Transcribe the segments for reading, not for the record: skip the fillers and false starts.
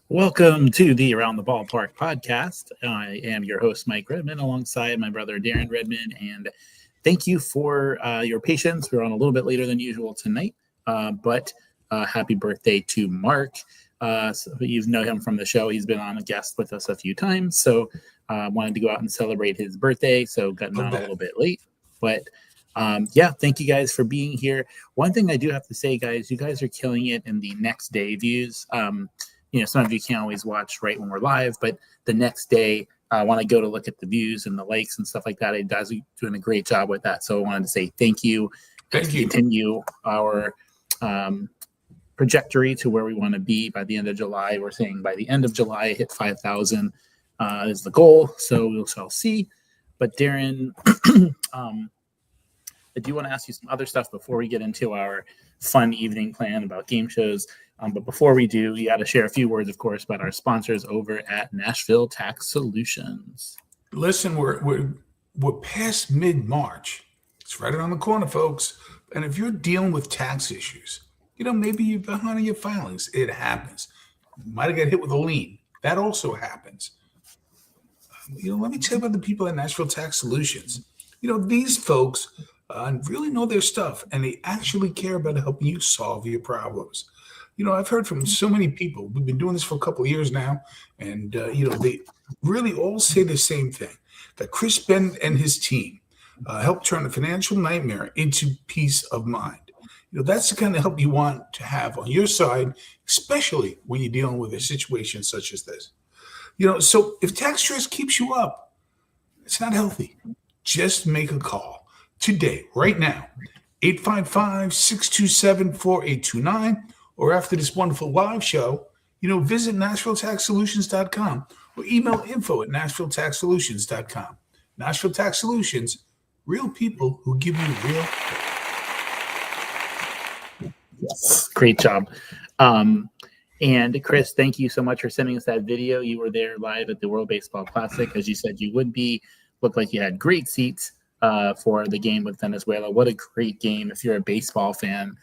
Welcome to the Around the Ballpark podcast. I am your host, Mike Redman, alongside my brother, Darren Redman. And thank you for your patience. We're on a little bit later than usual tonight, but happy birthday to Mark. So you know him from the show. He's been on a guest with us a few times. So wanted to go out and celebrate his birthday. So gotten on a little bit late. But yeah, thank you guys for being here. One thing I do have to say, guys, you guys are killing it in the next day views. Some of you can't always watch right when we're live, but the next day, I want to go to look at the views and the likes and stuff like that. It does doing a great job with that. So I wanted to say thank you. Thank you. Continue our trajectory to where we want to be by the end of July. We're saying by the end of July, hit 5,000 is the goal. So we shall see. But Darren, I do want to ask you some other stuff before we get into our fun evening plan about game shows. But before we do, we got to share a few words, of course, about our sponsors over at Nashville Tax Solutions. Listen, we're past mid-March. It's right around the corner, folks. And if you're dealing with tax issues, maybe you're behind on your filings. It happens. You might have got hit with a lien. That also happens. Let me tell you about the people at Nashville Tax Solutions. These folks really know their stuff, and they actually care about helping you solve your problems. I've heard from so many people. We've been doing this for a couple of years now, and, they really all say the same thing, that Chris Ben and his team help turn a financial nightmare into peace of mind. That's the kind of help you want to have on your side, especially when you're dealing with a situation such as this. So if tax stress keeps you up, it's not healthy. Just make a call today, right now, 855-627-4829. Or after this wonderful live show, visit NashvilleTaxSolutions.com or email info@NashvilleTaxSolutions.com. Nashville Tax Solutions, real people who give you real. Yes, great job. And Chris, thank you so much for sending us that video. You were there live at the World Baseball Classic, as you said you would be. Looked like you had great seats for the game with Venezuela. What a great game if you're a baseball fan.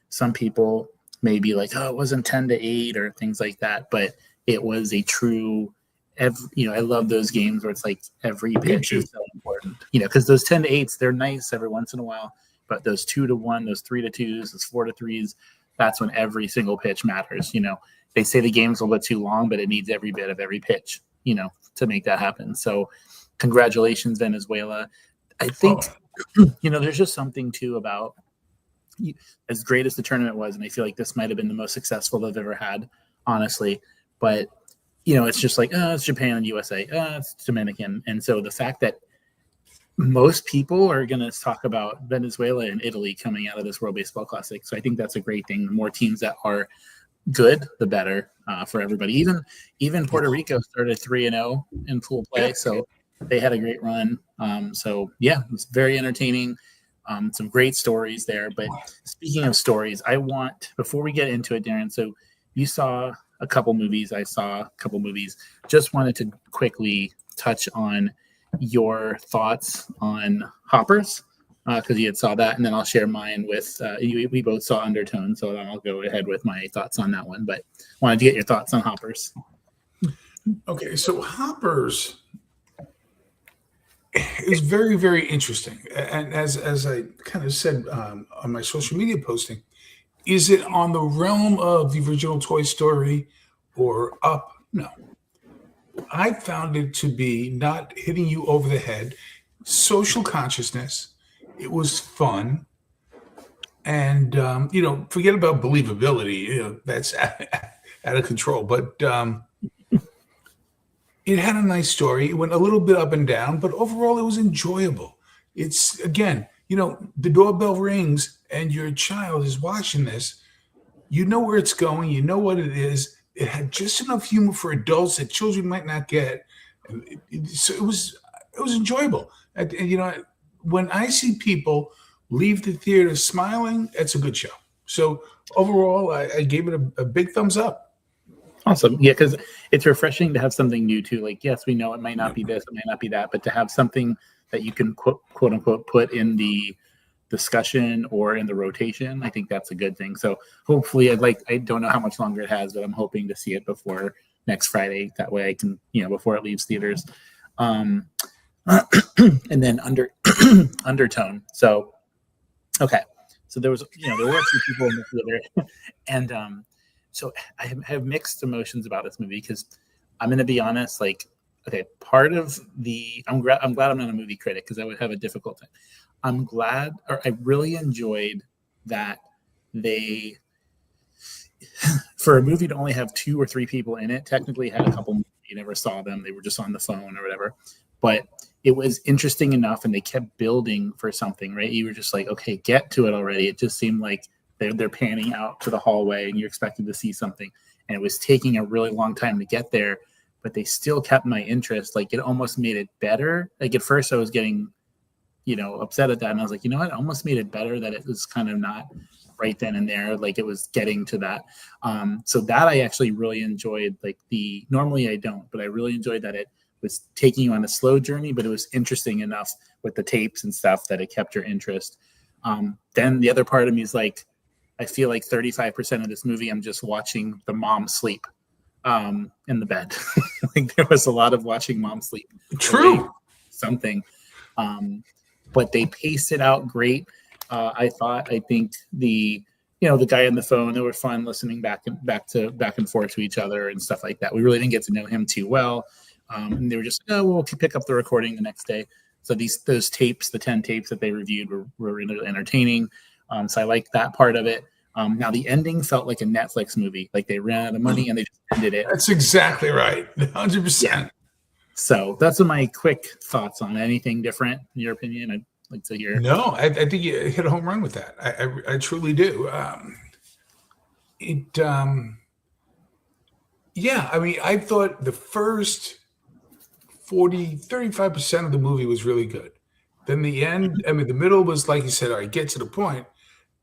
Some people may be like, oh, it wasn't 10-8 or things like that, but it was a true, I love those games where it's like every pitch is so important, because those 10-8s, they're nice every once in a while, but those 2-1, those 3-2s, those 4-3s, that's when every single pitch matters. They say the game's a little bit too long, but it needs every bit of every pitch, to make that happen. So congratulations, Venezuela. I think, there's just something too about, as great as the tournament was, and I feel like this might have been the most successful they've ever had, honestly. But, it's just like, it's Japan and USA, it's Dominican. And so the fact that most people are going to talk about Venezuela and Italy coming out of this World Baseball Classic. So I think that's a great thing. The more teams that are good, the better for everybody. Even Puerto Rico started 3-0 in pool play. So they had a great run. So yeah, it was very entertaining. Some great stories there. But speaking of stories, before we get into it, Darren, so you saw a couple movies. I saw a couple movies. Just wanted to quickly touch on your thoughts on Hoppers, because you had saw that, and then I'll share mine with we both saw Undertone, so then I'll go ahead with my thoughts on that one. But wanted to get your thoughts on Hoppers. Okay, so Hoppers is very, very interesting. And as I kind of said on my social media posting, is it on the realm of the original Toy Story or Up? No. I found it to be not hitting you over the head, social consciousness. It was fun. And, forget about believability. That's out of control. But it had a nice story. It went a little bit up and down, but overall it was enjoyable. It's, again, the doorbell rings and your child is watching this. You know where it's going. You know what it is. it had just enough humor for adults that children might not get. So it was enjoyable. And, when I see people leave the theater smiling, that's a good show. So overall, I gave it a big thumbs up. Awesome. Yeah, because it's refreshing to have something new too. Like, yes, we know it might not be this, it might not be that, but to have something that you can quote unquote put in the discussion or in the rotation, I think that's a good thing. So hopefully, I don't know how much longer it has, but I'm hoping to see it before next Friday. That way I can, before it leaves theaters. And then Undertone. So, okay. So there were some people in the theater, and so I have mixed emotions about this movie because I'm going to be honest. Like, okay, part of I'm glad I'm not a movie critic because I would have a difficult time. I really enjoyed that they, for a movie to only have 2 or 3 people in it, technically had a couple. You never saw them; they were just on the phone or whatever. But it was interesting enough, and they kept building for something, right? You were just like, okay, get to it already. It just seemed like they're panning out to the hallway, and you're expected to see something, and it was taking a really long time to get there. But they still kept my interest. Like, it almost made it better. Like, at first, I was getting upset at that, and I was like, you know what? It almost made it better that it was kind of not right then and there. Like, it was getting to that. So that I actually really enjoyed. Like, normally I don't, but I really enjoyed that it was taking you on a slow journey, but it was interesting enough with the tapes and stuff that it kept your interest. Then the other part of me is like, I feel like 35% of this movie, I'm just watching the mom sleep in the bed. Like, there was a lot of watching mom sleep. True. Something. But they paced it out great. I think the guy on the phone, they were fun listening back and forth to each other and stuff like that. We really didn't get to know him too well. And they were just, we'll pick up the recording the next day. So those tapes, the 10 tapes that they reviewed were really entertaining. So I liked that part of it. Now the ending felt like a Netflix movie. Like, they ran out of money and they just ended it. That's exactly right. 100%. Yeah. So that's my quick thoughts on anything different in your opinion. I'd like to hear. No, I think you hit a home run with that. I truly do. Yeah, I mean, I thought the first 35% of the movie was really good. Then the end, I mean, the middle was, like you said, all right, get to the point.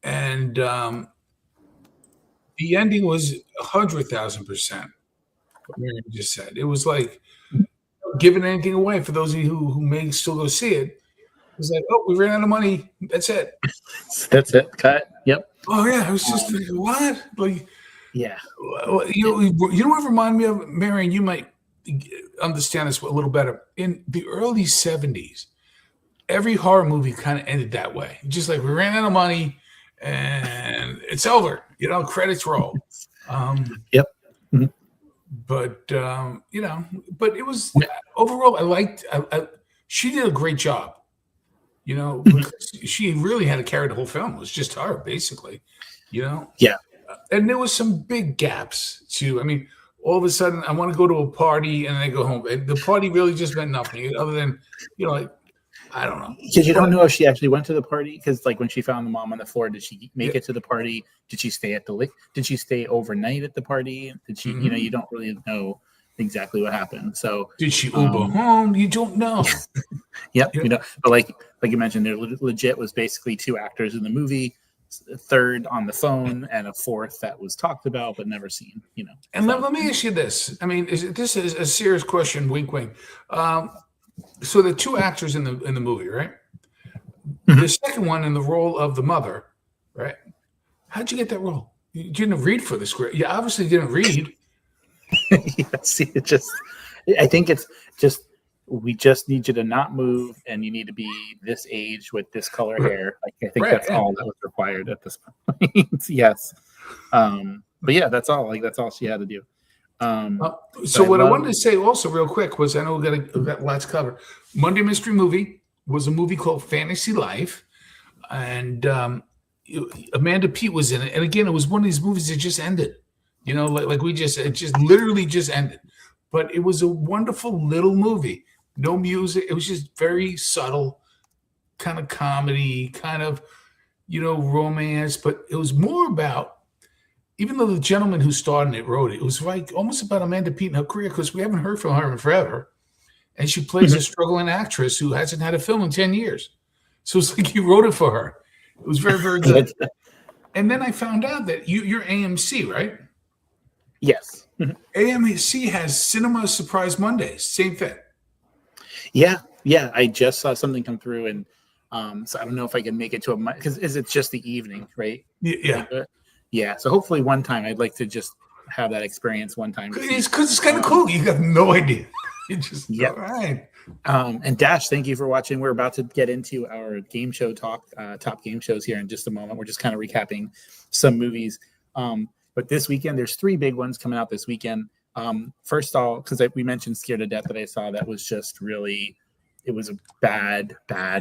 And the ending was 100,000%. What Miriam just said. It was like giving anything away for those of you who may still go see it. It was like, oh, we ran out of money. That's it. That's it. Cut. Yep. Oh yeah, I was just thinking, what? Like, yeah. You know what remind me of, Marion? You might understand this a little better. In the early 70s, every horror movie kind of ended that way. Just like, we ran out of money and it's over. Credits roll. Yep. Mm-hmm. But but it was overall. I liked. She did a great job. She really had to carry the whole film. It was just her, basically. Yeah. And there was some big gaps too. I mean, all of a sudden, I want to go to a party, and then I go home. And the party really just meant nothing, other than I don't know. Because you don't know if she actually went to the party. Because like, when she found the mom on the floor, did she make it to the party? Did she stay Did she stay overnight at the party? Did she? Mm-hmm. You don't really know exactly what happened. So did she Uber home? You don't know. Yep. But like you mentioned, there legit was basically 2 actors in the movie, a third on the phone, and a fourth that was talked about but never seen. And let me ask you this. I mean, this is a serious question. Wink, wink. So the 2 actors in the movie, right? Mm-hmm. The second one in the role of the mother, right? How'd you get that role? You didn't read for the script. You obviously didn't read. See, I think it's just, we just need you to not move, and you need to be this age with this color hair. Like, I think that's all that was required at this point. Yes. But yeah, that's all. Like, that's all she had to do. So what I wanted to say also real quick was, I know we've got lots covered. Monday Mystery Movie was a movie called Fantasy Life, and Amanda Peet was in it. And again, it was one of these movies that just ended. It just literally just ended. But it was a wonderful little movie. No music. It was just very subtle, kind of comedy, kind of, romance. But it was more about even though the gentleman who starred in it wrote it, it was like almost about Amanda Peet and her career because we haven't heard from her in forever. And she plays a struggling actress who hasn't had a film in 10 years. So it's like he wrote it for her. It was very, very good. And then I found out that you're AMC, right? Yes. AMC has Cinema Surprise Mondays. Same thing. Yeah. I just saw something come through, and so I don't know if I can make it to a because it's just the evening, right? Yeah. Yeah. So hopefully one time I'd like to just have that experience one time. It's because it's kind of cool. You got no idea. You just all right. And Dash, thank you for watching. We're about to get into our game show talk, top game shows here in just a moment. We're just kind of recapping some movies. But this weekend, there's 3 big ones coming out this weekend. First of all, because we mentioned Scared to Death that I saw, that was just really, it was a bad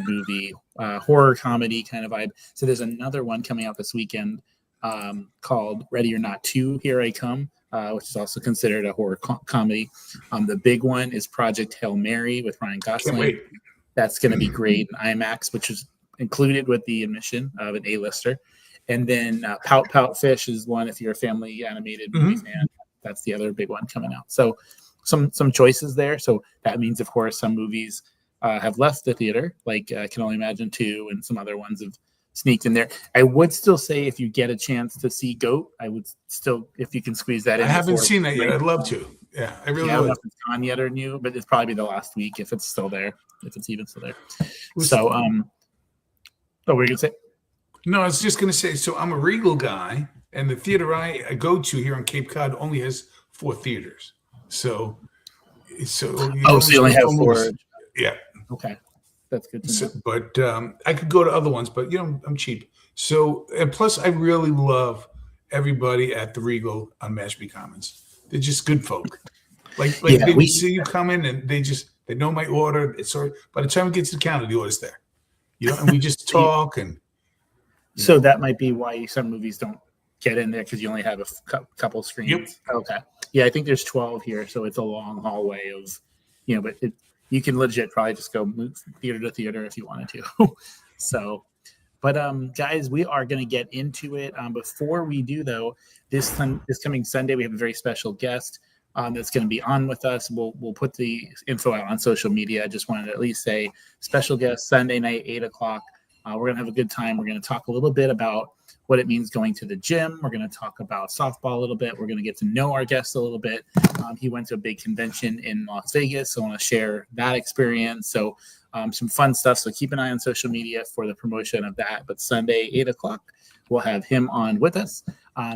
movie, horror comedy kind of vibe. So there's another one coming out this weekend called Ready or Not 2, Here I Come. Which is also considered a horror comedy. The big one is Project Hail Mary with Ryan Gosling. That's going to be great in IMAX, which is included with the admission of an A-lister. And then Pout Pout Fish is one if you're a family animated movie fan. That's the other big one coming out. So some choices there. So that means, of course, some movies have left the theater, like I Can Only Imagine 2, and some other ones have sneaked in there. I would still say if you get a chance to see Goat, I would still, if you can squeeze that in. I haven't seen that yet. I'd love to. Yeah, I really would. I don't know if it's gone yet or new, but it's probably the last week if it's still there, if it's even still there. So, what were you gonna say? No, I was just gonna say. So I'm a Regal guy, and the theater I go to here on Cape Cod only has 4 theaters. So so you only have 4. Yeah. Okay. That's good to know. But I could go to other ones, but I'm cheap. So, and plus I really love everybody at the Regal on Mashpee Commons. They're just good folk. Like they see you coming and they know my order. It's already, by the time it gets to the counter, the order's there. And we just talk and. So that might be why some movies don't get in there because you only have a couple screens. Yep. Okay. Yeah, I think there's 12 here, so it's a long hallway of, but you can legit probably just go move theater to theater if you wanted to. So, but guys, we are going to get into it. Before we do, though, this coming Sunday, we have a very special guest that's going to be on with us. We'll put the info out on social media. I just wanted to at least say special guest Sunday night, 8:00. We're going to have a good time. We're going to talk a little bit about what it means going to the gym. We're going to talk about softball a little bit. We're going to get to know our guest a little bit. He went to a big convention in Las Vegas, so I want to share that experience. So some fun stuff. So keep an eye on social media for the promotion of that. But Sunday, 8:00, we'll have him on with us.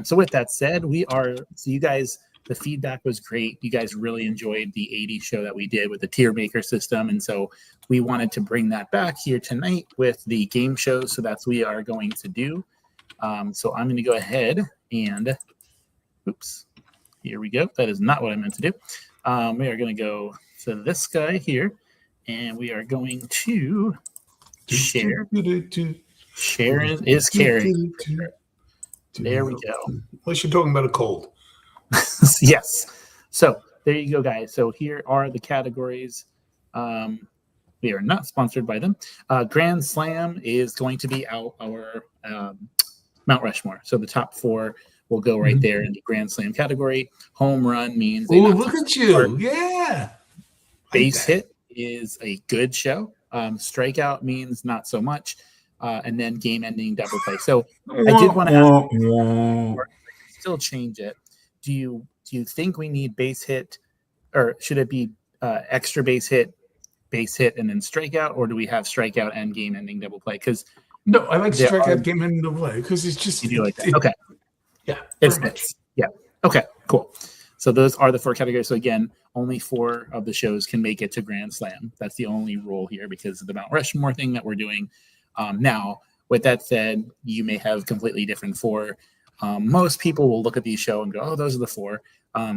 So with that said, you guys, the feedback was great. You guys really enjoyed the 80s show that we did with the tier maker system. And so we wanted to bring that back here tonight with the game show. So that's what we are going to do. So I'm going to go ahead and, here we go. That is not what I meant to do. We are going to go to this guy here, and we are going to share. Share is caring. There we go. Unless you're talking about a cold. Yes. So there you go, guys. So here are the categories. We are not sponsored by them. Grand Slam is going to be our Mount Rushmore. So the top 4 will go right there in the Grand Slam category. Home run means. Oh, look at you. Yeah. Base hit is a good show. Strikeout means not so much. And then game ending double play. So I did want to ask, still change it. Do you think we need base hit, or should it be extra base hit, and then strikeout, or do we have strikeout and game ending double play? Because no, I like strikeout, game ending double play because it's just you do like that. Okay, yeah, it's yeah. Okay, cool. So those are the 4 categories. So again, only 4 of the shows can make it to Grand Slam. That's the only rule here because of the Mount Rushmore thing that we're doing. Now, with that said, you may have completely different 4. Most people will look at these show and go, oh, those are the 4.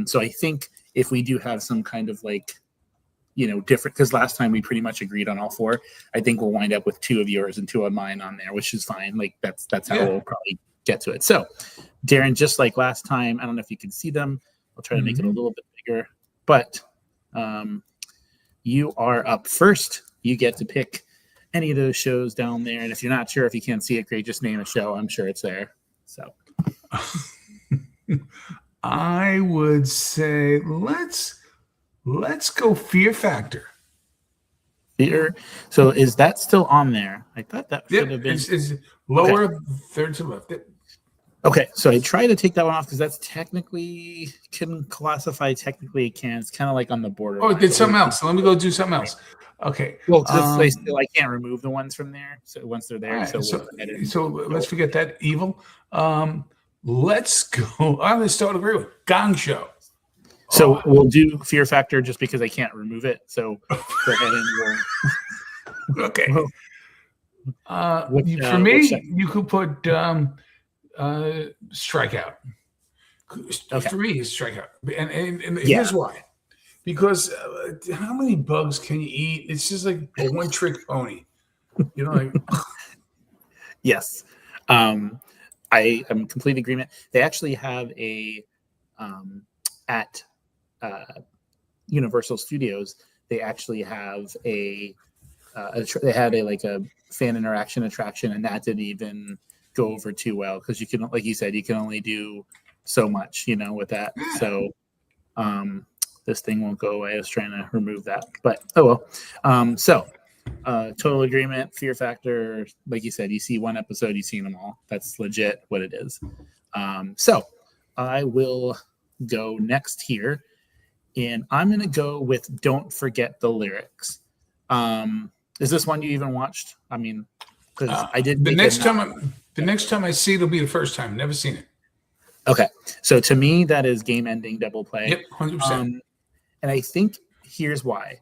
So I think if we do have some kind of different, because last time we pretty much agreed on all 4, I think we'll wind up with 2 of yours and 2 of mine on there, which is fine. Like that's how we'll probably get to it. So Darren, just like last time, I don't know if you can see them. I'll try to make it a little bit bigger, but you are up first. You get to pick any of those shows down there. And if you're not sure, if you can't see it, great, just name a show. I'm sure it's there. So I would say let's go Fear Factor. Fear. So is that still on there? I thought that should have been. It's lower, third to left. Yep. Okay, so I try to take that one off because that's technically can classify. Technically, it can. It's kind of like on the border. Oh, it did something else. So let me go do something else. Okay. Well, because I can't remove the ones from there. So once they're there, Right, so let's forget that evil. Let's go. I'm going to start agree with Gong Show. So we'll do Fear Factor just because I can't remove it. So go ahead and we'll. Okay. For me, you could put Strikeout. Okay. For me, it's Strikeout. And here's why. Because how many bugs can you eat? It's just like a one-trick pony. You know, like. Yes. I am in complete agreement. They actually have a at Universal Studios. They actually have they had a fan interaction attraction, and that didn't even go over too well because you can, like you said, you can only do so much, with that. So this thing won't go away. I was trying to remove that, but oh well. Total agreement. Fear Factor, like you said, you see one episode, you've seen them all. That's legit what it is. So I will go next here, and I'm going to go with Don't Forget the Lyrics. Is this one you even watched? I mean, because I did. The next time I see it, it'll be the first time. Never seen it. Okay, so to me, that is game-ending double play. Yep, 100%. And I think here's why.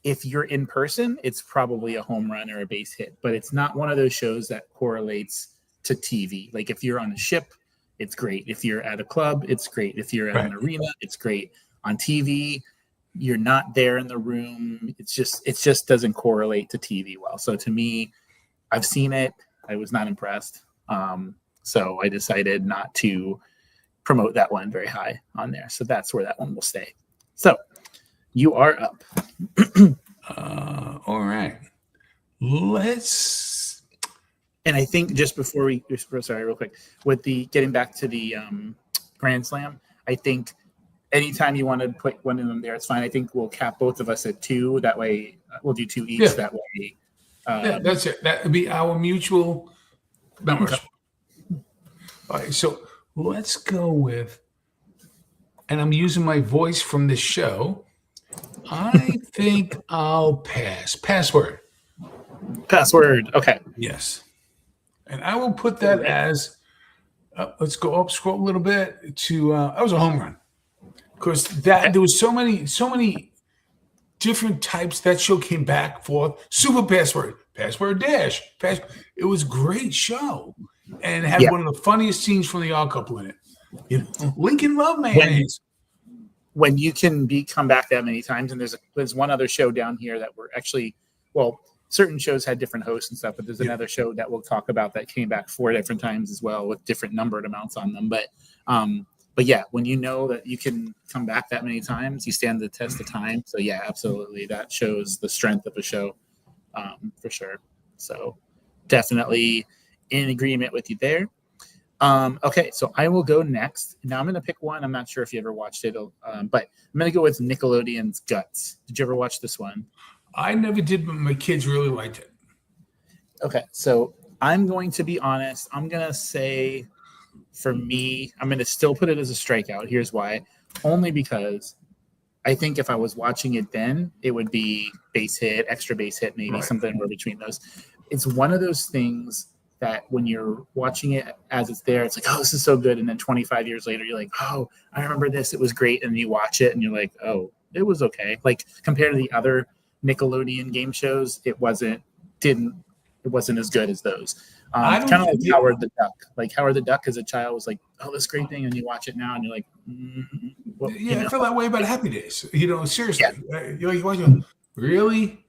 If you're in person, it's probably a home run or a base hit, but it's not one of those shows that correlates to TV. Like if you're on a ship, it's great. If you're at a club, it's great. If you're at an arena, it's great. On TV, you're not there in the room. It just doesn't correlate to TV well. So to me, I've seen it. I was not impressed. So I decided not to promote that one very high on there. So that's where that one will stay. So you are up. All right. Let's. And I think just before real quick, with the getting back to the Grand Slam, I think anytime you want to put one of them there, it's fine. I think we'll cap both of us at 2. That way, we'll do 2 each. Yeah. That way. That's it. That would be our mutual numbers. Okay. All right. So let's go with, and I'm using my voice from this show. I think I'll pass. Password. Okay. Yes. And I will put that as, let's go up, scroll a little bit to, that was a home run. Because there was so many different types. That show came back forth. Super Password Dash. It was a great show. And it had one of the funniest scenes from the Odd Couple in it. Lincoln Love Mayonnaise. When you can come back that many times, and there's one other show down here that we're actually, certain shows had different hosts and stuff, but there's another show that we'll talk about that came back 4 different times as well with different numbered amounts on them. But yeah, when you know that you can come back that many times, you stand the test of time. So yeah, absolutely. That shows the strength of a show for sure. So definitely in agreement with you there. Okay, so I will go next. Now I'm going to pick one. I'm not sure if you ever watched it, but I'm going to go with Nickelodeon's Guts. Did you ever watch this one? I never did, but my kids really liked it. Okay, so I'm going to be honest. I'm going to say, for me, I'm going to still put it as a strikeout. Here's why. Only because I think if I was watching it then, it would be base hit, extra base hit, maybe something in between those. It's one of those things that when you're watching it as it's there, it's like, oh, this is so good. And then 25 years later, you're like, oh, I remember this. It was great. And you watch it and you're like, oh, it was okay. Like compared to the other Nickelodeon game shows, it wasn't as good as those. Kind of like Howard the Duck. Like Howard the Duck as a child was like, oh, this great thing. And you watch it now and you're like, I feel that way about Happy Days. Seriously. Yeah. You're like, really?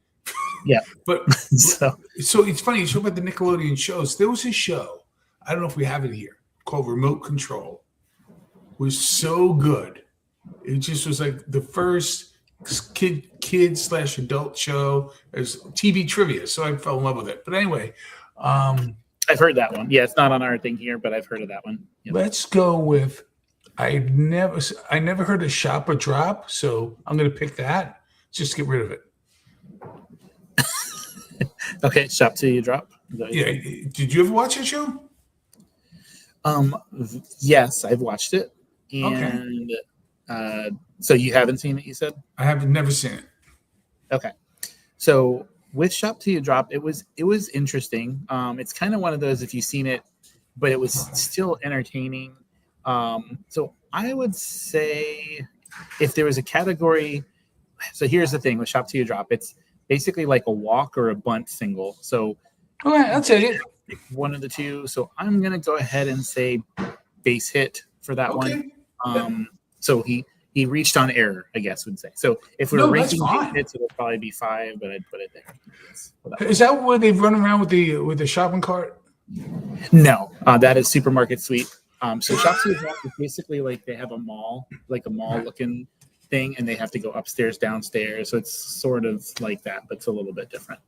Yeah. But so it's funny. You talk about the Nickelodeon shows. There was a show, I don't know if we have it here, called Remote Control. It was so good. It just was like the first kid/adult show as TV trivia. So I fell in love with it. But anyway, I've heard that one. Yeah, it's not on our thing here, but I've heard of that one. Yep. Let's go with I never heard of Shop or Drop, so I'm going to pick that. Just get rid of it. Okay, Shop Till You Drop. Is that what you Yeah. said? Did you ever watch that show? Yes, I've watched it, Okay. and so you haven't seen it. You said I have never seen it. okay. So with Shop Till You Drop, it was interesting. It's kind of one of those if you've seen it, but it was still entertaining. So I would say if there was a category, so here's the thing with Shop Till You Drop, it's basically like a walk or a bunt single. So All right, I'll take it. one of the two. So I'm gonna go ahead and say base hit for that one. Okay. So he reached on error, I guess would say. So if we were No, that's ranking base fine. hits, it would probably be 5, but I'd put it there. For that one. Is that where they run around with the shopping cart? No, that is Supermarket Suite. So Shop Till You Drop is basically like they have a mall, like a mall looking thing, and they have to go upstairs, downstairs. So it's sort of like that, but it's a little bit different.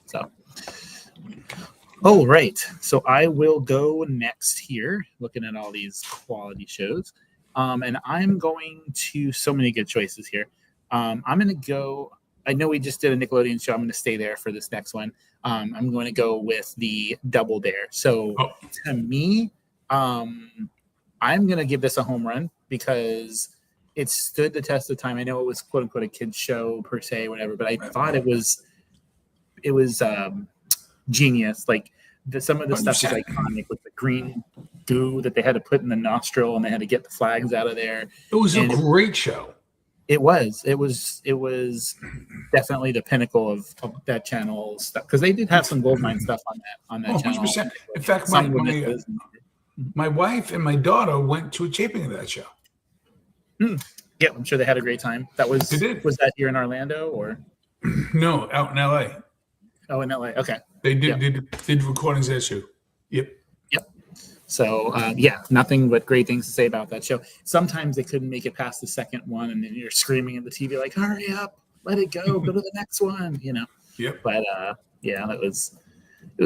So, all right. So I will go next here, looking at all these quality shows. And I'm going to so many good choices here. I'm going to go. I know we just did a Nickelodeon show. I'm going to stay there for this next one. I'm going to go with the Double Dare. So to me, I'm going to give this a home run because it stood the test of time. I know it was quote unquote a kid's show per se, whatever, but I thought it was genius. Like some of the stuff is 100%. iconic with the green goo that they had to put in the nostril and they had to get the flags out of there. It was And a great show. It was definitely the pinnacle of that channel stuff because they did have some goldmine stuff on that channel. 100%. In fact, Some were misses. my wife and my daughter went to a taping of that show. Yeah, I'm sure they had a great time. That was They did. Was that here in Orlando or No, out in LA. oh in LA? Okay. They did recordings of that show. Yep. So yeah, nothing but great things to say about that show. Sometimes they couldn't make it past the second one, and then you're screaming at the TV like, "Hurry up, let it go, go to the next one," you know. Yep. But yeah, it was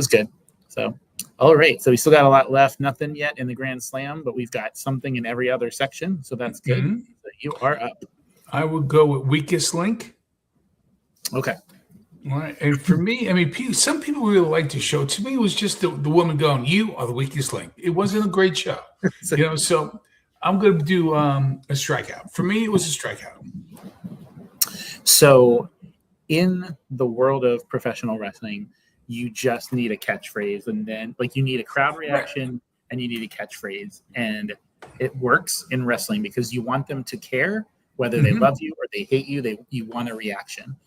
good. So all right, so we still got a lot left. Nothing yet in the Grand Slam, but we've got something in every other section, so that's good. Mhm. So you are up. I would go with Weakest Link. Okay. All right. And for me, I mean, some people really liked the show. To me, it was just the woman going, "You are the weakest link." It wasn't a great show, So I'm going to do a strikeout. For me, it was a strikeout. So in the world of professional wrestling, you just need a catchphrase, and then like you need a crowd reaction and you need a catchphrase, and it works in wrestling because you want them to care whether they love you or they hate you. You want a reaction.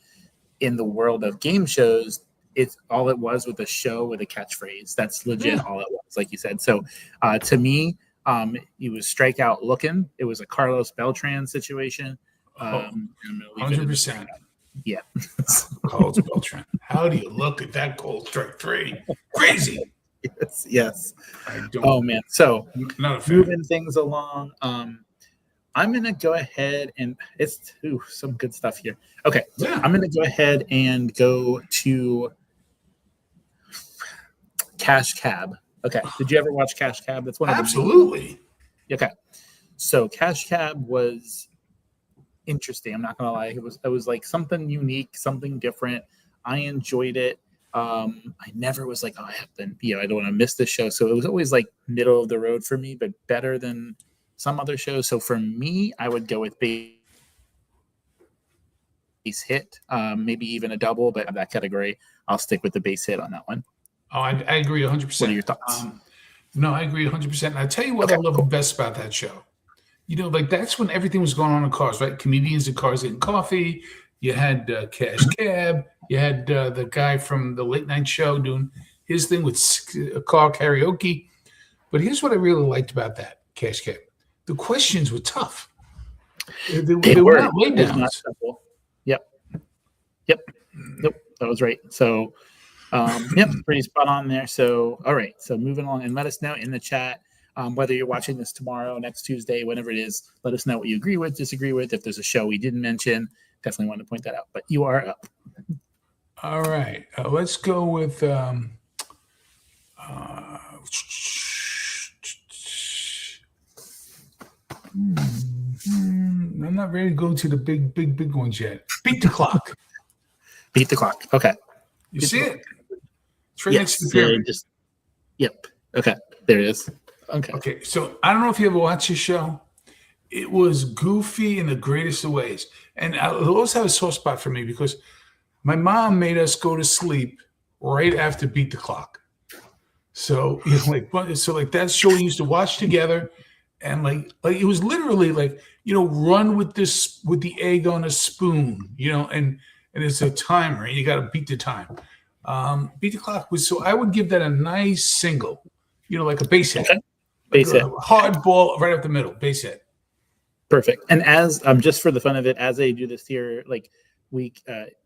In the world of game shows, it's all it was with a show with a catchphrase. That's legit all it was, like you said. So to me, it was strikeout looking. It was a Carlos Beltran situation. 100%. Yeah. Carlos Beltran. How do you look at that cold strike 3? Crazy. Yes. I don't, Oh man. So not a fan. moving things along. I'm gonna go ahead and it's some good stuff here. Okay, Yeah. I'm gonna go ahead and go to Cash Cab. Okay, did you ever watch Cash Cab? That's one of Absolutely. Okay, so Cash Cab was interesting. I'm not gonna lie, it was like something unique, something different. I enjoyed it. I never was like, oh, I have to, I don't want to miss this show. So it was always like middle of the road for me, but better than some other shows. So for me, I would go with base hit, maybe even a double, but that category, I'll stick with the base hit on that one. Oh, I agree 100%. What are your thoughts? No, I agree 100%. And I tell you what I love best about that show. Like that's when everything was going on in cars, right? Comedians in cars getting coffee. You had Cash Cab. You had the guy from the late night show doing his thing with car karaoke. But here's what I really liked about that Cash Cab. The questions were tough. They were not laid down. Yep. Nope. That was right. So, yep, pretty spot on there. So, all right. So moving along, and let us know in the chat whether you're watching this tomorrow, next Tuesday, whenever it is. Let us know what you agree with, disagree with. If there's a show we didn't mention, definitely want to point that out. But you are up. All right. Let's go with I'm not ready to go to the big ones yet. Beat the Clock. Beat the Clock. Okay. You see it? It's right next to the pyramid. Yep. Okay. There it is. Okay. Okay. So I don't know if you ever watched this show. It was goofy in the greatest of ways. And it'll always have a soft spot for me because my mom made us go to sleep right after Beat the Clock. So, like that show we used to watch together. And like it was literally like, run with the egg on a spoon, and it's a timer and you got to beat the time. Beat the Clock was, so I would give that a nice single, like a base hit. Okay. Base hit. Hard ball right up the middle, base hit. Perfect. And as just for the fun of it, as I do this here, like week,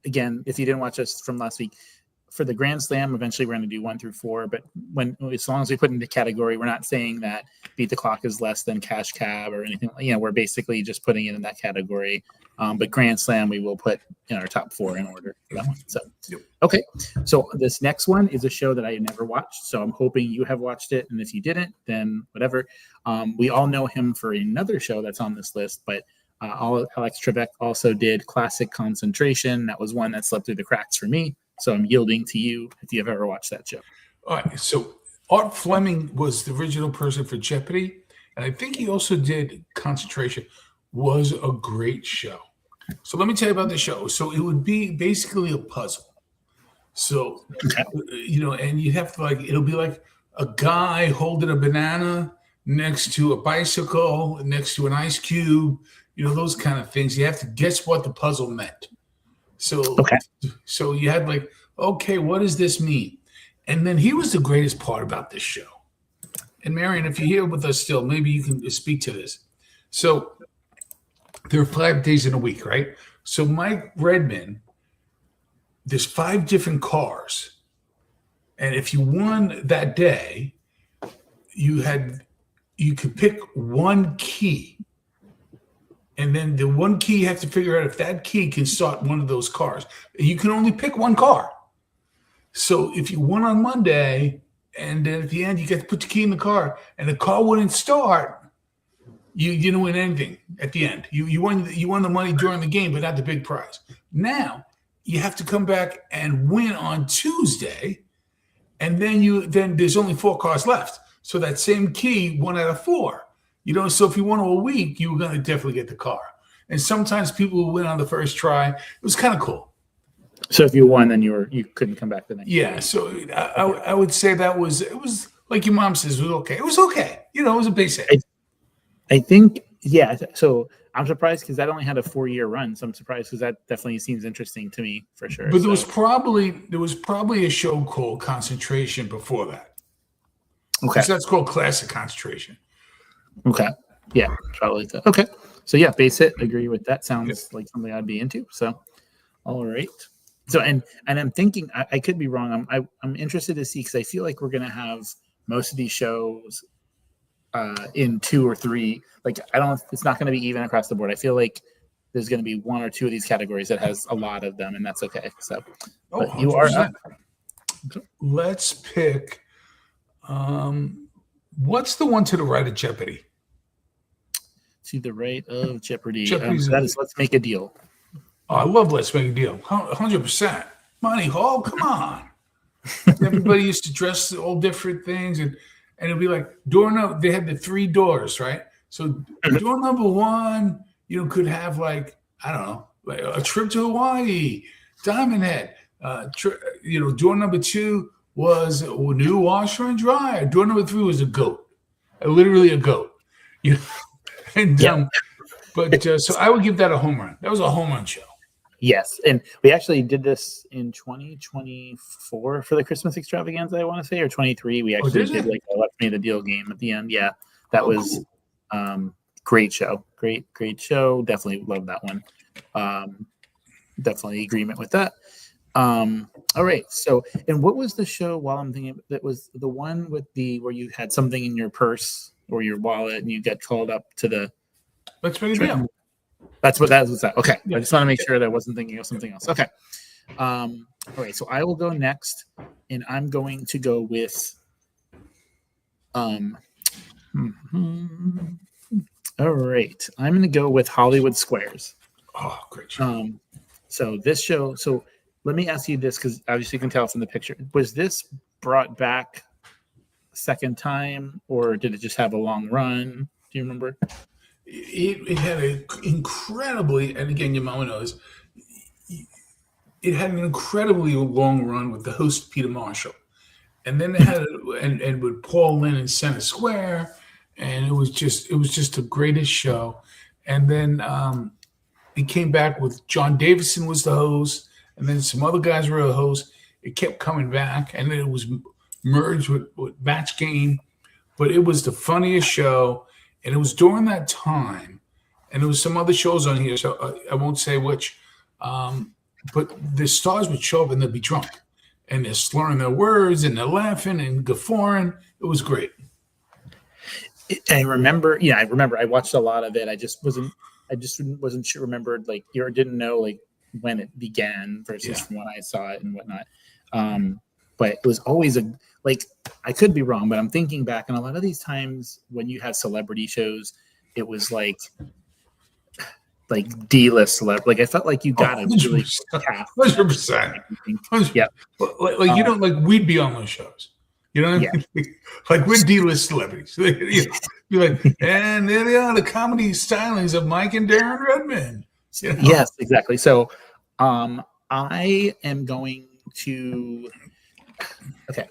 again, if you didn't watch us from last week, for the Grand Slam, eventually we're going to do 1 through 4. But as long as we put in the category, we're not saying that Beat the Clock is less than Cash Cab or anything. We're basically just putting it in that category. But Grand Slam, we will put in our top 4 in order for that one. So, okay. So this next one is a show that I never watched. So I'm hoping you have watched it. And if you didn't, then whatever. We all know him for another show that's on this list, but Alex Trebek also did Classic Concentration. That was one that slipped through the cracks for me. So I'm yielding to you if you've ever watched that show. All right. So Art Fleming was the original person for Jeopardy. And I think he also did Concentration. Was a great show. So let me tell you about the show. So it would be basically a puzzle. So, and you have to it'll be like a guy holding a banana next to a bicycle, next to an ice cube, those kind of things. You have to guess what the puzzle meant. So you had okay, what does this mean? And then here was the greatest part about this show. And Marion, if you're here with us still, maybe you can speak to this. So there are 5 days in a week, right? So Mike Redman, there's 5 different cars. And if you won that day, you could pick one key. And then the one key, you have to figure out if that key can start one of those cars. You can only pick one car. So if you won on Monday, and then at the end you get to put the key in the car, and the car wouldn't start, you didn't win anything at the end. You won the money during the game, but not the big prize. Now you have to come back and win on Tuesday, and then there's only 4 cars left. So that same key, 1 out of 4. So if you won all week, you were going to definitely get the car. And sometimes people will win on the first try. It was kind of cool. So if you won, then you couldn't come back the next day. So I would say it was like your mom says, it was okay. It was okay. It was a base hit. I think, yeah. So I'm surprised because that only had a 4-year run. So I'm surprised because that definitely seems interesting to me for sure. But there was probably a show called Concentration before that. Okay. So that's called Classic Concentration. Okay. Yeah, probably. Okay. So yeah, base hit. Agree with that. Sounds like something I'd be into. So, all right. So and I'm thinking I could be wrong. I'm interested to see because I feel like we're gonna have most of these shows in 2 or 3. It's not gonna be even across the board. I feel like there's gonna be 1 or 2 of these categories that has a lot of them, and that's okay. So, but you are up. Let's pick. What's the one to the right of Jeopardy? To the right of Jeopardy. That is Let's Make a Deal. Oh, I love Let's Make a Deal. 100%. Money Hall, come on. Everybody used to dress all different things, and it'd be like they had the 3 doors, right? So door number 1, could have I don't know, a trip to Hawaii, Diamond Head. Door number 2 was a new washer and dryer. Door number 3 was a goat, literally a goat. And so I would give that a home run. That was a home run show. Yes, and we actually did this in 2024 for the Christmas extravaganza, I want to say, or 23. We actually did a Let's Make the Deal game at the end. Yeah, that was cool. Great show. Great show. Definitely love that one. Definitely agreement with that. All right. So, and what was the show while I'm thinking that was the one with where you had something in your purse or your wallet and you get called up to the Let's Make a Deal. That was that. Okay. Yeah. I just want to make sure that I wasn't thinking of something else. Okay. All right. So I will go next, and I'm going to go with All right. I'm going to go with Hollywood Squares. Oh, great show. So this show, so let me ask you this, because obviously you can tell from the picture. Was this brought back second time, or did it just have a long run? Do you remember? It had an incredibly, and again, your mama knows, it had an incredibly long run with the host Peter Marshall, and then they had and with Paul Lynn in Center Square, and it was just the greatest show. And then it came back with John Davison was the host, and then some other guys were the hosts. It kept coming back, and then it was merged with Match Game, but it was the funniest show, and it was during that time, and there was some other shows on here, so I won't say which, but the stars would show up and they'd be drunk, and they're slurring their words, and they're laughing and guffawing. It was great. I remember. I watched a lot of it. I just wasn't sure. Remembered like you didn't know like when it began versus from when I saw it and whatnot. But it was always I could be wrong, but I'm thinking back, and a lot of these times when you have celebrity shows, it was like D-list celeb. Like I felt like you got a really 100%. Yeah. Like you know, like we'd be on those shows. You know what I mean? Like we're D-list celebrities. You're like, and there they are, the comedy stylings of Mike and Darren Redmond. You know? Yes, exactly. So I am going to okay.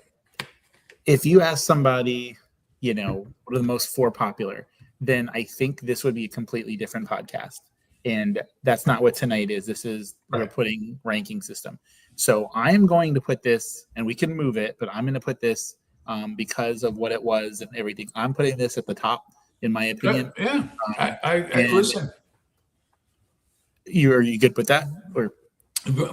If you ask somebody, what are the most four popular, then I think this would be a completely different podcast. And that's not what tonight is. This is we're putting ranking system. So I am going to put this, and we can move it, but I'm going to put this because of what it was and everything. I'm putting this at the top, in my opinion. Yeah. I listen. Are you good with that? Or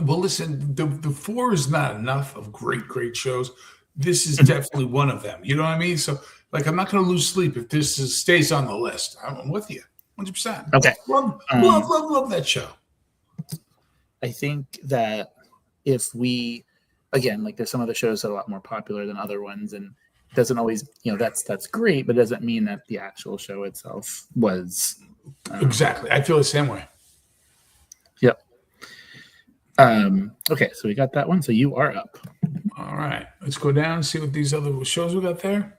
well, listen, the four is not enough of great shows. This is definitely one of them. You know what I mean? So, like, I'm not going to lose sleep if this stays on the list. I'm with you, 100%. Okay. Love that show. I think that if we, again, like, there's some other shows that are a lot more popular than other ones, and it doesn't always, that's great, but doesn't mean that the actual show itself was exactly. I feel the same way. Yep. Okay, so we got that one. So you are up. All right. Let's go down and see what these other shows we got there.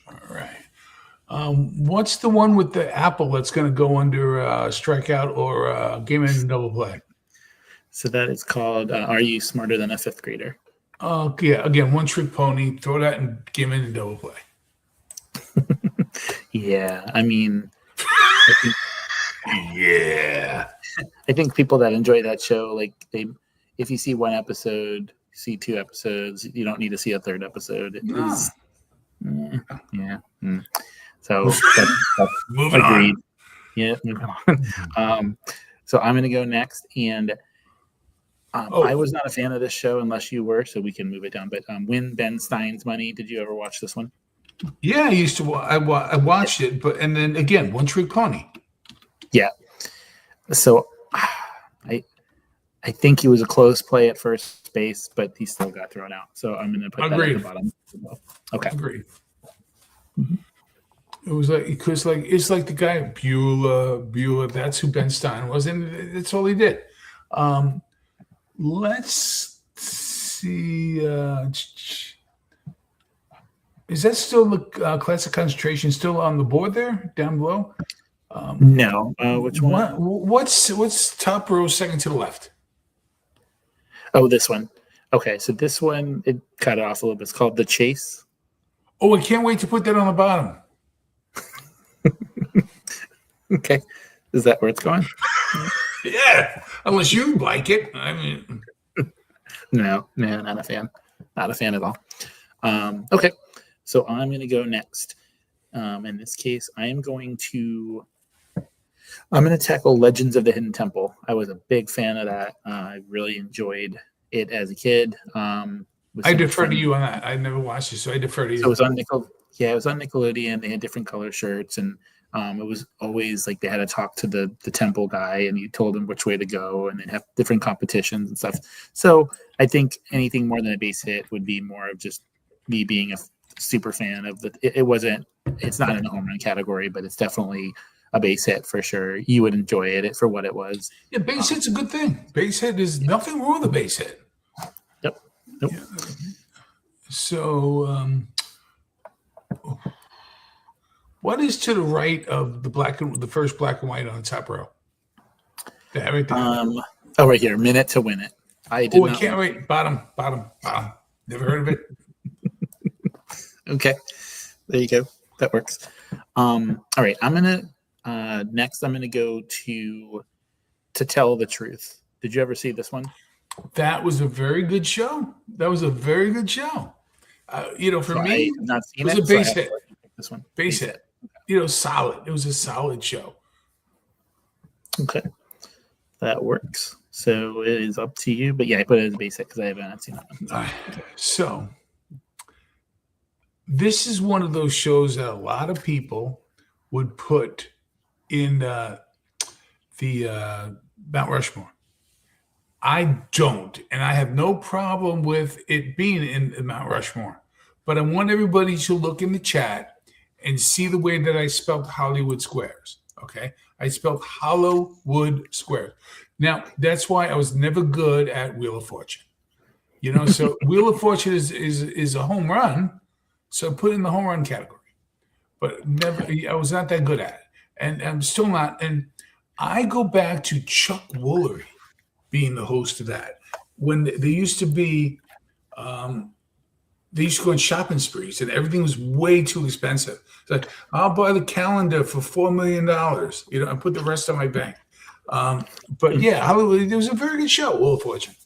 All right. What's the one with the apple that's going to go under strikeout or game in double play? So that is called Are You Smarter Than a Fifth Grader? Yeah. Again, one trick pony. Throw that in game in double play. Yeah. I mean, I think, I think people that enjoy that show, like if you see one episode, see two episodes, you don't need to see a third episode. It is, yeah. So that's moving agreed. on. Yeah, moving on. So I'm going to go next, and I was not a fan of this show unless you were, so we can move it down. But Win Ben Stein's Money. Did you ever watch this one? Yeah, I used to. I watched it, and then again, one trick pony. Yeah. So I think he was a close play at first base, but he still got thrown out. So I'm going to put that at the bottom. Okay. Agreed. Mm-hmm. It was it's like the guy Bueller. That's who Ben Stein was, and that's all he did. Let's see. Is that still the classic concentration still on the board there down below? No. Which one? What's top row second to the left? Oh, this one. Okay, so this one, it cut it off a little bit. It's called The Chase. Oh, I can't wait to put that on the bottom. Okay. Is that where it's going? Yeah, unless you like it. I mean, no, not a fan. Not a fan at all. Okay, so I'm going to go next. In this case, I'm going to tackle Legends of the Hidden Temple. I was a big fan of that. I really enjoyed it as a kid. I defer to you on that. I never watched it, so I defer to you. So it was on it was on Nickelodeon. They had different color shirts, and it was always like they had to talk to the temple guy, and you told him which way to go, and they'd have different competitions and stuff. So I think anything more than a base hit would be more of just me being a super fan of it wasn't it's not in the home run category, but it's definitely a base hit for sure. You would enjoy it for what it was. Yeah, base hit's a good thing. Base hit, there's nothing wrong with a base hit. Yep. Nope. Yeah. So, what is to the right of the first black and white on the top row? That right there. Oh, right here, minute to win it. I can't wait. Bottom. Never heard of it. Okay, there you go. That works. All right, I'm gonna next. I'm gonna go to Tell the Truth. Did you ever see this one? That was a very good show. For me, I have not seen it was it. a base hit. This one, Base hit. Solid. It was a solid show. Okay, that works. So it is up to you. But yeah, I put it as a base hit because I haven't seen that one. So this is one of those shows that a lot of people would put in the Mount Rushmore. I don't, and I have no problem with it being in Mount Rushmore. But I want everybody to look in the chat and see the way that I spelled Hollywood Squares. Okay, I spelled Hollywood Squares. Now that's why I was never good at Wheel of Fortune. So Wheel of Fortune is a home run, so put it in the home run category. But never, I was not that good at it, and I'm still not. And I go back to Chuck Woolery being the host of that. When they used to be, they used to go on shopping sprees, and everything was way too expensive. It's like, I'll buy the calendar for $4 million, and put the rest on my bank. But yeah, Hollywood, it was a very good show, Wheel of Fortune.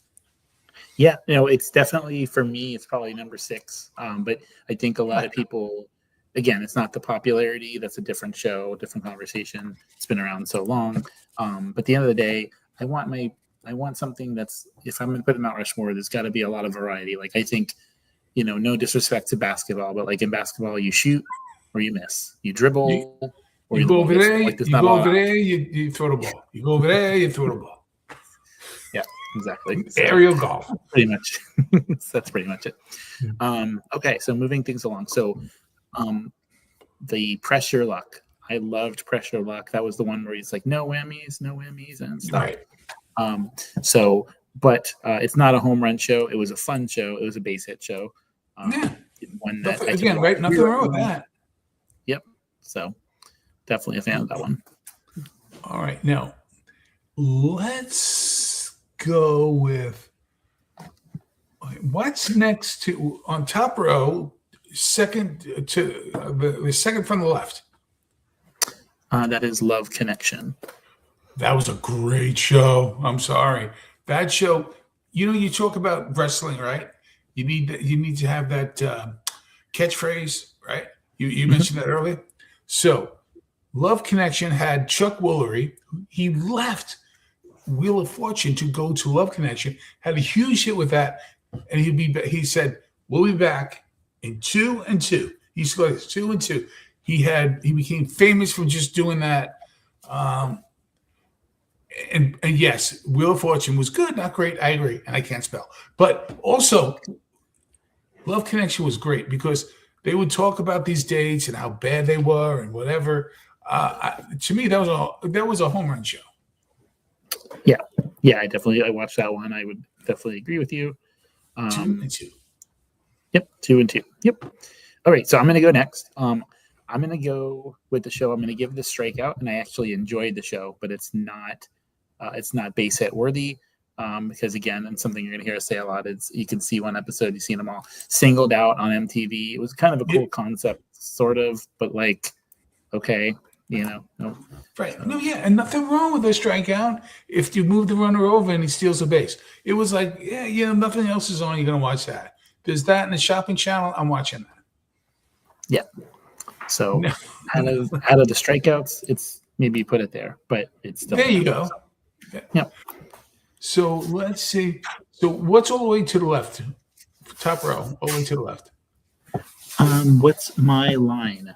Yeah, it's definitely, for me, it's probably number 6. But I think a lot of people, again, it's not the popularity. That's a different show, different conversation. It's been around so long. But at the end of the day, I want something that's, if I'm going to put in Mount Rushmore, there's got to be a lot of variety. Like, I think, no disrespect to basketball, but like in basketball, you shoot or you miss. You dribble or you go over there, like, you go over there, you throw the ball. You go over there, you throw the ball. Yeah, exactly. So, aerial golf. Pretty much. That's pretty much it. Okay, so moving things along. So the Press Your Luck. I loved Press Your Luck. That was the one where he's like, no whammies and stuff. Right. But it's not a home run show. It was a fun show. It was a base hit show. One that again, right? Nothing wrong with that. Yep. So definitely a fan of that one. All right. Now let's go with what's next to on top row, second to the second from the left. That is Love Connection. That was a great show. I'm sorry. That show, you talk about wrestling, right? You need to have that catchphrase, right? You mentioned that earlier. So Love Connection had Chuck Woolery. He left Wheel of Fortune to go to Love Connection, had a huge hit with that. And he said, we'll be back in 2 and 2. He used to go 2 and 2. He became famous for just doing that. And yes, Wheel of Fortune was good, not great. I agree, and I can't spell. But also, Love Connection was great because they would talk about these dates and how bad they were and whatever. To me, that was a home run show. Yeah, I watched that one. I would definitely agree with you. 2 and 2. Yep, 2 and 2. Yep. All right, so I'm going to go next. I'm going to go with the show. I'm going to give the Strikeout, and I actually enjoyed the show, but it's not base hit worthy because, again, and something you're going to hear us say a lot is you can see one episode, you've seen them all singled out on MTV. It was kind of a cool concept, sort of, but like, okay, no. Right. No, yeah, and nothing wrong with a strikeout if you move the runner over and he steals a base. It was like, nothing else is on, you're going to watch that. There's that in the shopping channel, I'm watching that. Yeah. So out of the strikeouts, it's maybe put it there, but it's still there. You go. Yeah. So let's see. So what's all the way to the left? Top row, all the way to the left. What's My Line?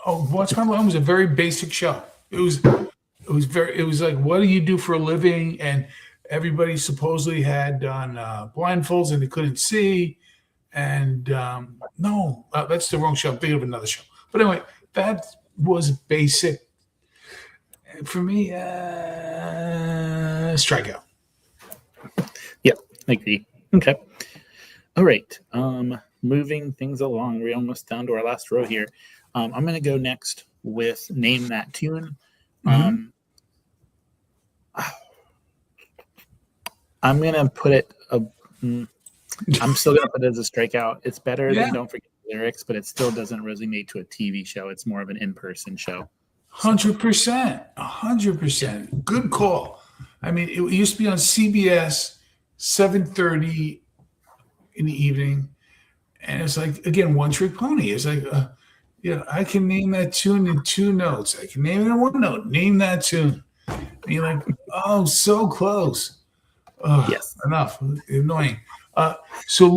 Oh, What's My Line was a very basic show. It was like, what do you do for a living? And everybody supposedly had on blindfolds and they couldn't see. And no, that's the wrong show. I'm thinking of another show. But anyway, that was basic for me. Strikeout. Yeah, I agree. Okay. All right. Moving things along. We're almost down to our last row here. I'm going to go next with Name That Tune. I'm going to put it. I'm still going to put it as a strikeout. It's better than Don't Forget the Lyrics, but it still doesn't resonate to a TV show. It's more of an in-person show. 100%. 100%. Good call. I mean, it used to be on CBS, 7:30 in the evening. And it's like, again, one trick pony. It's like, I can name that tune in 2 notes. I can name it in 1 note. Name that tune. And you're like, oh, so close. Yes. Enough. Annoying. So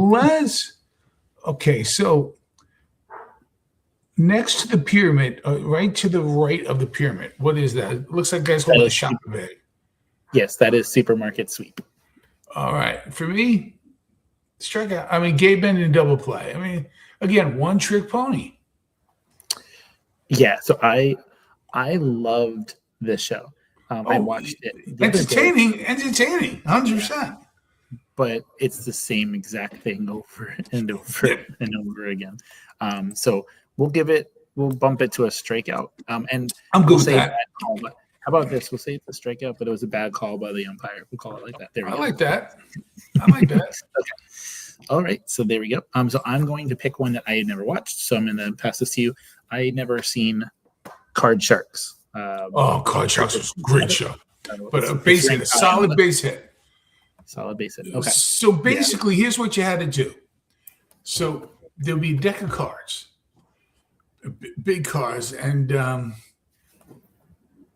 next to the pyramid, right to the right of the pyramid, what is that? It looks like guys holding a shopping bag. Yes, that is Supermarket Sweep. All right. For me, strikeout. I mean, Gay Bennett and Double Play. I mean, again, one trick pony. Yeah. So I loved this show. I watched it. Entertaining, 100%. But it's the same exact thing over and over and over again. So we'll bump it to a strikeout. And I'm good with that. How about this? We'll say it's a strikeout, but it was a bad call by the umpire. We'll call it like that. There we go. I like that. Okay. All right. So there we go. So I'm going to pick one that I had never watched. So I'm going to pass this to you. I had never seen Card Sharks. Card Sharks was a great show. But a solid base hit. Solid base hit. Okay. So basically, here's what you had to do. So there'll be a deck of cards, big cards, and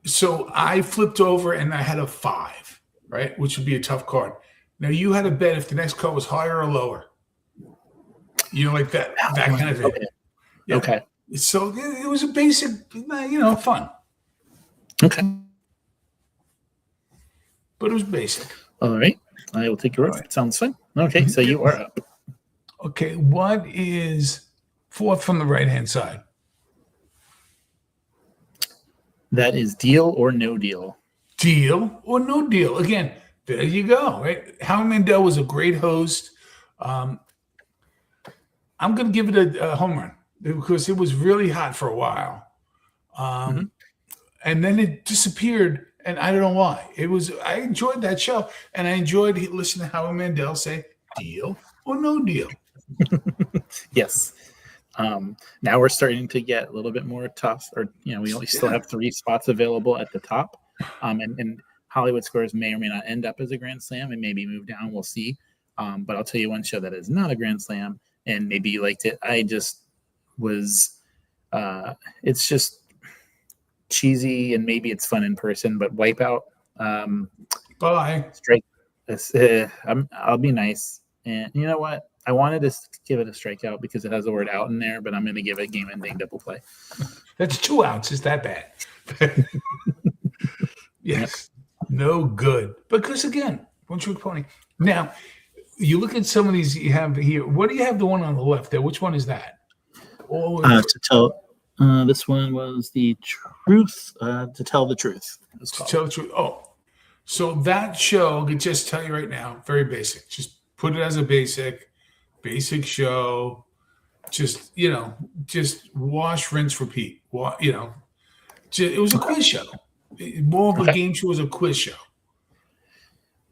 so I flipped over and I had a 5, right, which would be a tough card. Now you had to bet if the next card was higher or lower. You know, like that kind of thing. Okay. Yeah. Okay. So it was a basic, fun. Okay. But it was basic. All right. I will take your word. Right. Sounds fun. Okay. So you are up. Okay. What is 4th from the right-hand side? That is Deal or No Deal. Deal or No Deal. Again, there you go. Right. Howie Mandel was a great host. I'm going to give it a home run because it was really hot for a while. And then it disappeared, and I don't know why. I enjoyed that show, and I enjoyed listening to Howie Mandel say, deal or no deal. Yes. Now we're starting to get a little bit more tough, or, we only still have 3 spots available at the top. And Hollywood Squares may or may not end up as a Grand Slam and maybe move down. We'll see. But I'll tell you one show that is not a Grand Slam, and maybe you liked it. I just was, it's just cheesy, and maybe it's fun in person, but Wipeout. Bye. Strike. I'll be nice. And you know what? I wanted to give it a strikeout because it has the word out in there, but I'm going to give it Game Ending Double Play. That's 2 outs. Is that bad? Yes. No good. Because again, one trick pony. Now, you look at some of these you have here. What do you have the one on the left there? Which one is that? To tell. This one was the truth. To tell the truth. To tell the truth. Oh, so that show, I can just tell you right now, very basic. Just put it as a basic show. Just wash, rinse, repeat. It was a quiz show. More of a game show was a quiz show.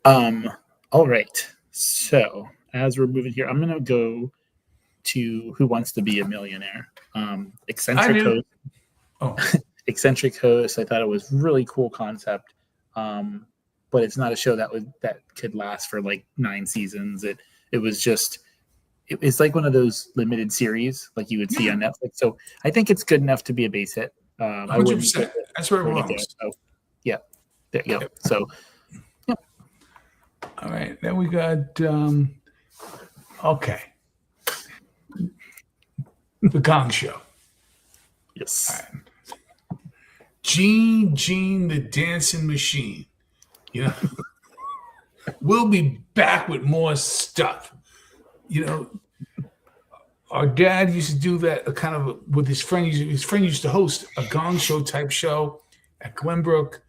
All right. So as we're moving here, I'm gonna go to Who Wants to Be a Millionaire. Eccentric Host. Oh. Eccentric Host. I thought it was really cool concept. But it's not a show that could last for like 9 seasons. It was just it's like one of those limited series like you would see on Netflix. So I think it's good enough to be a base hit. 100%. That's where it belongs. So, yeah, there you go. Yep. So, yeah. All right, then we got okay, The Gong Show. Yes. Right. Gene the Dancing Machine. We'll be back with more stuff. our dad used to do that kind of with his friend. His friend used to host a gong show type show at Glenbrook,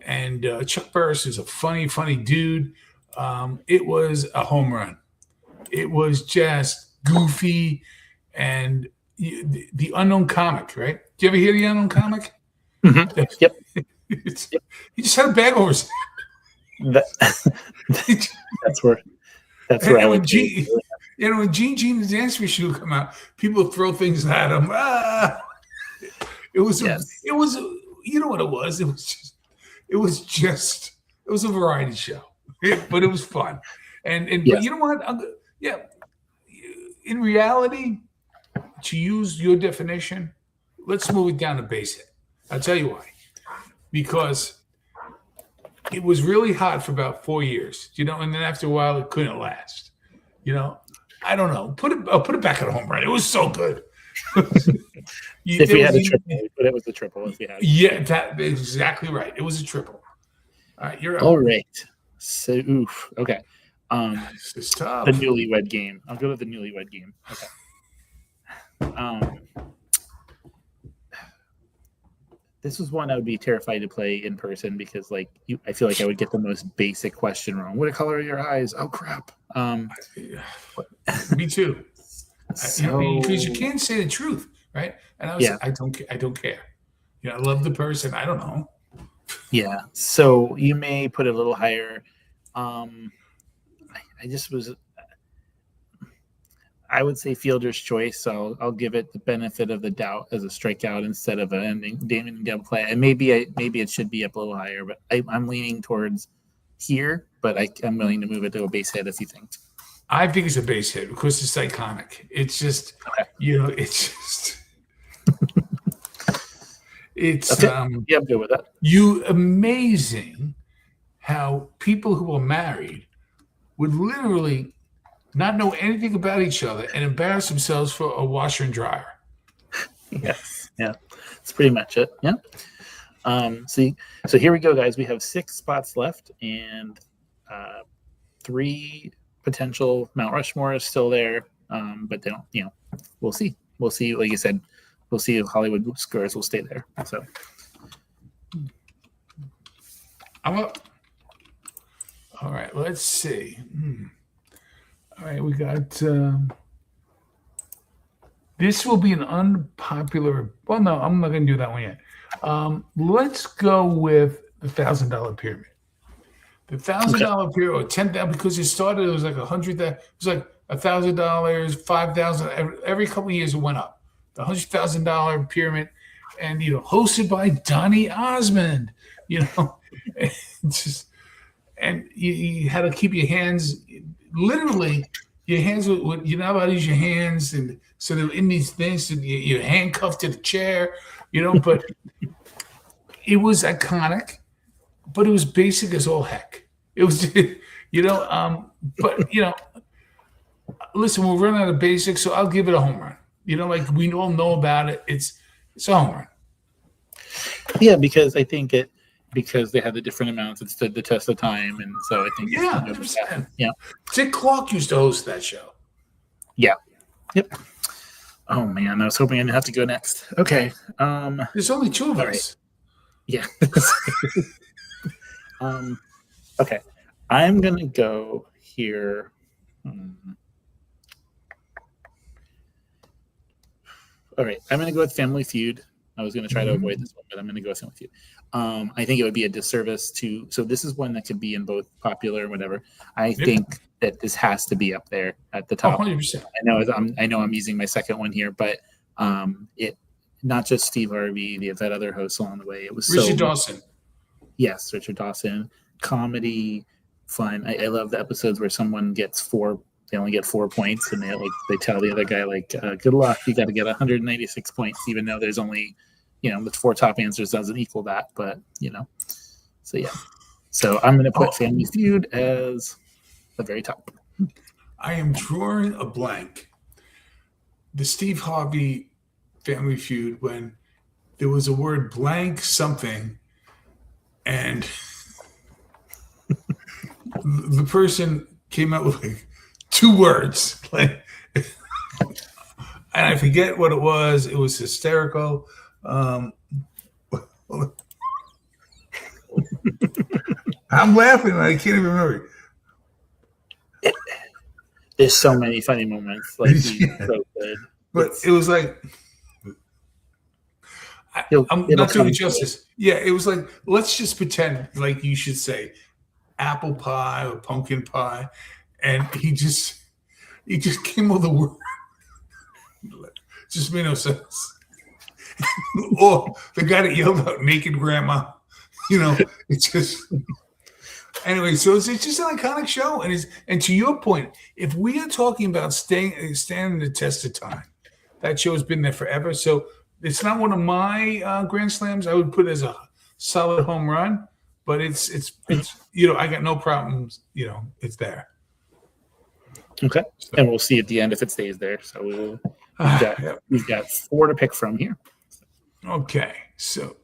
and Chuck Burris is a funny dude. It was a home run. It was just goofy, and the Unknown Comic, right? Do you ever hear the Unknown Comic? Mm-hmm. Yep. He just had a bag over his head. That's where I would be. When Gene and the Dance Machine would come out, people would throw things at him. It was you know what it was? It was a variety show, but it was fun. And yes. But you know what? In reality, to use your definition, let's move it down to base hit. I'll tell you why. Because it was really hot for about 4 years, and then after a while it couldn't last. I don't know. I'll put it back at a home run. It was so good. If we had a triple, but it was a triple if we had. Yeah, that's exactly right. It was a triple. All right, you're up. All right. So, okay. This is tough. The Newlywed Game. I'll go with the Newlywed Game. Okay. This was one I would be terrified to play in person because, I feel like I would get the most basic question wrong. What color are your eyes? Oh crap! Me too. Because you can't say the truth, right? And I was I don't care. I love the person. I don't know. Yeah. So you may put it a little higher. I would say fielder's choice, so I'll give it the benefit of the doubt as a strikeout instead of an ending double play. And maybe it should be up a little higher, but I'm leaning towards here. But I'm willing to move it to a base hit if you think. I think it's a base hit because it's iconic. It's just, it's just, it's. Okay. I'm good with that. Amazing how people who are married would literally not know anything about each other and embarrass themselves for a washer and dryer. Yes. Yeah. That's pretty much it. Yeah. So here we go, guys. We have 6 spots left and 3 potential. Mount Rushmore is still there. But they don't, we'll see. We'll see. Like you said, we'll see if Hollywood Squares will stay there. So I'm up. All right. Let's see. All right, we got this will be an unpopular. Well, no, I'm not going to do that one yet. Let's go with the $1,000 pyramid. The $1,000 pyramid, or $10,000, because it started. It was like $100,000. It was like $1,000, $5,000. Every couple of years it went up. The $100,000 pyramid, and hosted by Donny Osmond. And you had to keep your hands. Literally, your hands would you're not allowed to use your hands, and so they're in these things, and you're handcuffed to the chair, But it was iconic, but it was basic as all heck. It was, But listen, we're running out of basics, so I'll give it a home run. We all know about it. It's a home run. Yeah, because I think because they had the different amounts, it stood the test of time, and so I think Dick Clark used to host that show. Yeah. Yep. Oh man, I was hoping I didn't have to go next. Okay. There's only 2 of us. Yeah. Okay. I'm gonna go here. All right. I'm gonna go with Family Feud. I was going to try to avoid this one, but I'm going to go with Family Feud. I think it would be a disservice to. So this is one that could be in both popular and whatever. I think that this has to be up there at the top. 100%. I know I'm using my second one here, but it not just Steve Harvey, that other host along the way. It was Richard Dawson. Yes, Richard Dawson. Comedy, fun. I love the episodes where someone gets 4. They only get 4 points, and they tell the other guy good luck. You got to get 196 points, even though there's only, the 4 top answers doesn't equal that. But so yeah. So I'm going to put Family Feud as the very top. I am drawing a blank. The Steve Harvey Family Feud, when there was a word blank something, and the person came out with 2 words. and I forget what it was. It was hysterical. I'm laughing. I can't even remember. There's so many funny moments. Like he's Yeah. so good. But it was like, I'm It'll not doing come it justice. Yeah, it was like, let's just pretend like you should say apple pie or pumpkin pie, and he just came with a word. Just made no sense. Or the guy that yelled out "naked grandma," it's just. Anyway, so it's just an iconic show, and to your point, if we are talking about standing the test of time, that show has been there forever. So it's not one of my grand slams. I would put it as a solid home run, but it's I got no problems. It's there. Okay, and we'll see at the end if it stays there. So we've got 4 to pick from here. Okay, so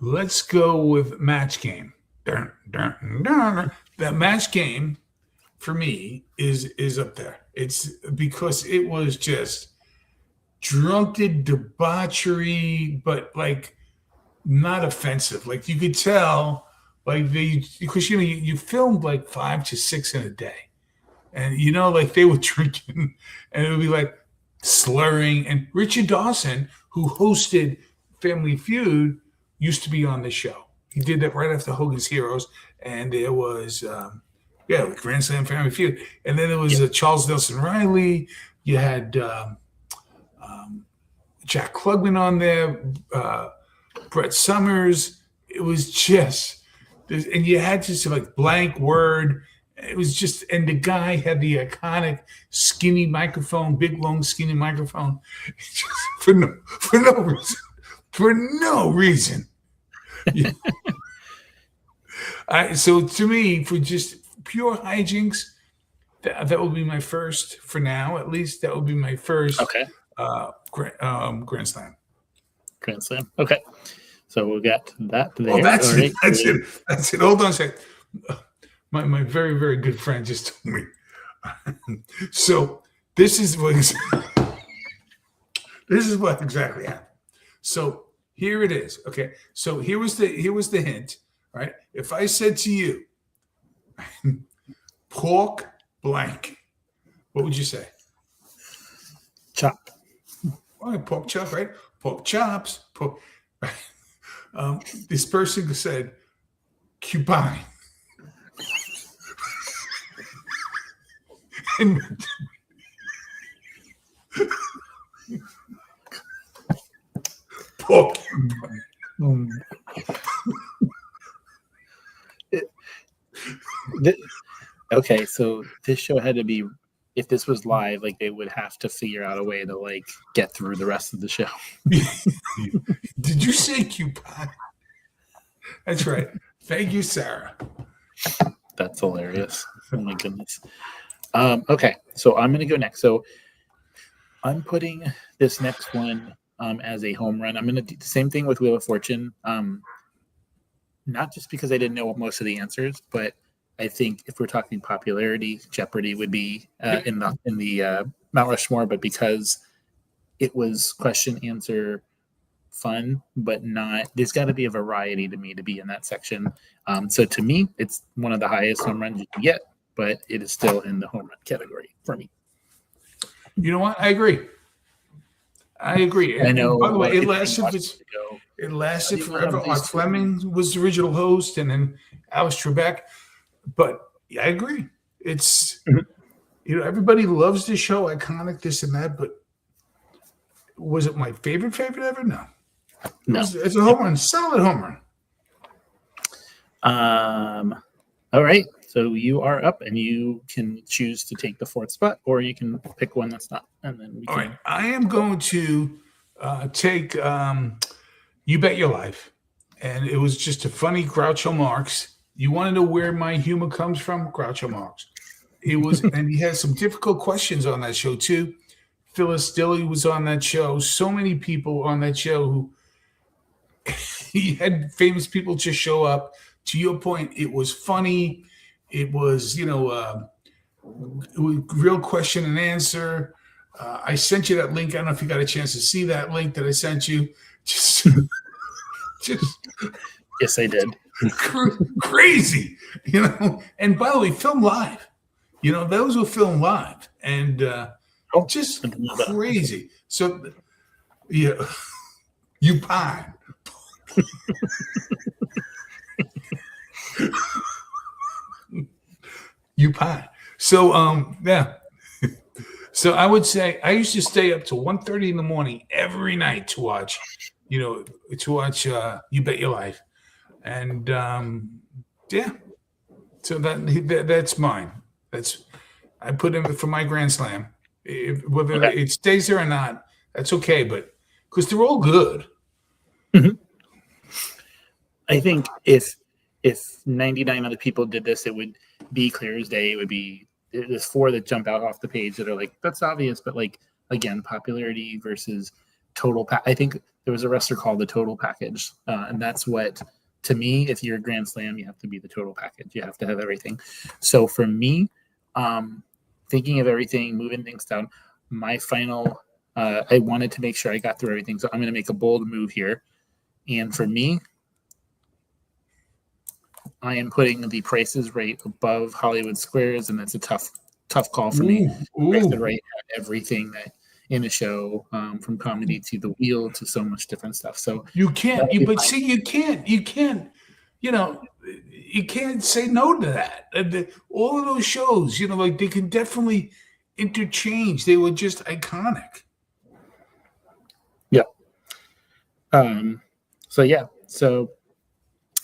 let's go with match game. That match game for me is up there. It's because it was just drunken debauchery, but like not offensive. Like you could tell, because you filmed like 5 to 6 in a day, and like they were drinking, and it would be like slurring. And Richard Dawson, who hosted Family Feud, used to be on the show. He did that right after Hogan's Heroes, and there was Grand Slam Family Feud, and then there was Charles Nelson Riley. You had Jack Klugman on there, Brett Summers. It was just, and you had just like blank word. It was just, and the guy had the iconic skinny microphone, big long skinny microphone, for no reason. For no reason. So to me, for just pure hijinks, that would be my first for now. At least that would be my first. Okay. Grand Slam. Grand Slam. Okay. So we'll get that there. Oh, that's All it. right. That's it. That's it. Hold on a second. My very, very good friend just told me. So this is what exactly happened. So here it is. Okay. So here was the hint. Right. If I said to you, pork blank, what would you say? Chop. All right, pork chop, right? Pork chops. Pork. Right? This person said cubine. And pork. Okay, so this show had to be, if this was live, like they would have to figure out a way to like get through the rest of the show. Did you say cubine? That's right. Thank you, Sarah. That's hilarious. Oh my goodness. Okay, so I'm going to go next. So I'm putting this next one as a home run. I'm going to do the same thing with Wheel of Fortune. Not just because I didn't know most of the answers, but I think if we're talking popularity, Jeopardy would be in the Mount Rushmore. But because it was question answer fun, but not, there's got to be a variety to me to be in that section. So to me, it's one of the highest home runs you can get, but it is still in the home run category for me. You know what? I agree. I know. By the way, it lasted forever. Art Fleming was the original host, and then Alex Trebek. But yeah, I agree. It's everybody loves the show, iconic, this and that. But was it my favorite ever? No. It's a home run, solid home run. All right. So you are up, and you can choose to take the 4th spot, or you can pick one that's not. And then all right. I am going to take You Bet Your Life, and it was just a funny Groucho Marx. You want to know where my humor comes from? Groucho Marx. It was, and he had some difficult questions on that show too. Phyllis Dilley was on that show. So many people on that show who he had famous people just show up. To your point, it was funny. It was, real question and answer. I sent you that link. I don't know if you got a chance to see that link that I sent you. Just Yes, I did. crazy, And by the way, film live. Those were filmed live, and just crazy. So, yeah, you pine. You pine. So, yeah. So I would say I used to stay up till 1:30 in the morning every night to watch, You Bet Your Life, and yeah. So that's mine. I put in for my Grand Slam. Whether it stays there or not, that's okay. But because they're all good. Mm-hmm. I think if 99 other people did this, it would be clear as day. It would be there's 4 that jump out off the page that are like, that's obvious, but like again, popularity versus total. I think there was a wrestler called the Total Package, and that's what. To me, if you're a Grand Slam, you have to be the total package. You have to have everything. So for me, thinking of everything, moving things down, my final, I wanted to make sure I got through everything. So I'm going to make a bold move here. And for me, I am putting the Price is Right above Hollywood Squares, and that's a tough call for me. Price is Right had everything that in a show, from comedy to the wheel to so much different stuff. So you can't, you can't, you can't say no to that. All of those shows, like they can definitely interchange. They were just iconic. Yeah. So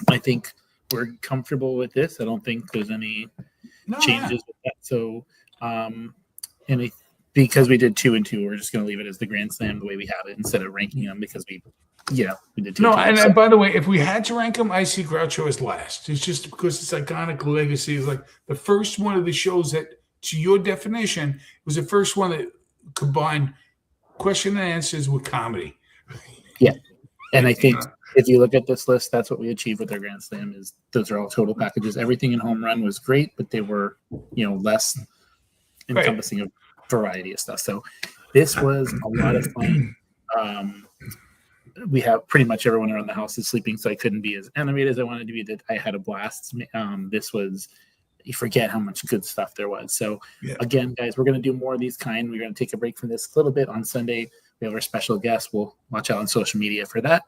I think we're comfortable with this. I don't think there's any changes with that. So, because we did 2 and 2, we're just going to leave it as the Grand Slam the way we have it instead of ranking them because we did 2. No, and by the way, if we had to rank them, I see Groucho as last. It's just because it's iconic legacy. It's like the first one of the shows that, to your definition, was the first one that combined question and answers with comedy. Yeah, and I think if you look at this list, that's what we achieved with our Grand Slam. Is those are all total packages. Everything in Home Run was great, but they were less encompassing of variety of stuff. So this was a lot of fun. We have pretty much everyone around the house is sleeping, so I couldn't be as animated as I wanted to be. That I had a blast. This was, you forget how much good stuff there was. So again, guys, we're going to do more of these kind. We're going to take a break from this a little bit on Sunday. We have our special guest. We'll watch out on social media for that.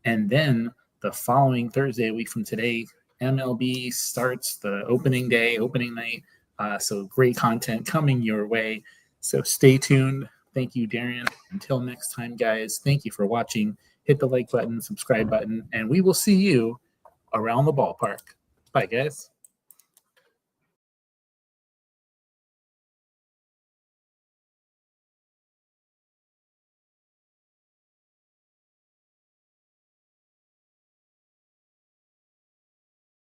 And then the following Thursday, a week from today, MLB starts the opening night. So great content coming your way. So stay tuned. Thank you, Darian. Until next time, guys, thank you for watching. Hit the like button, subscribe button, and we will see you around the ballpark. Bye, guys.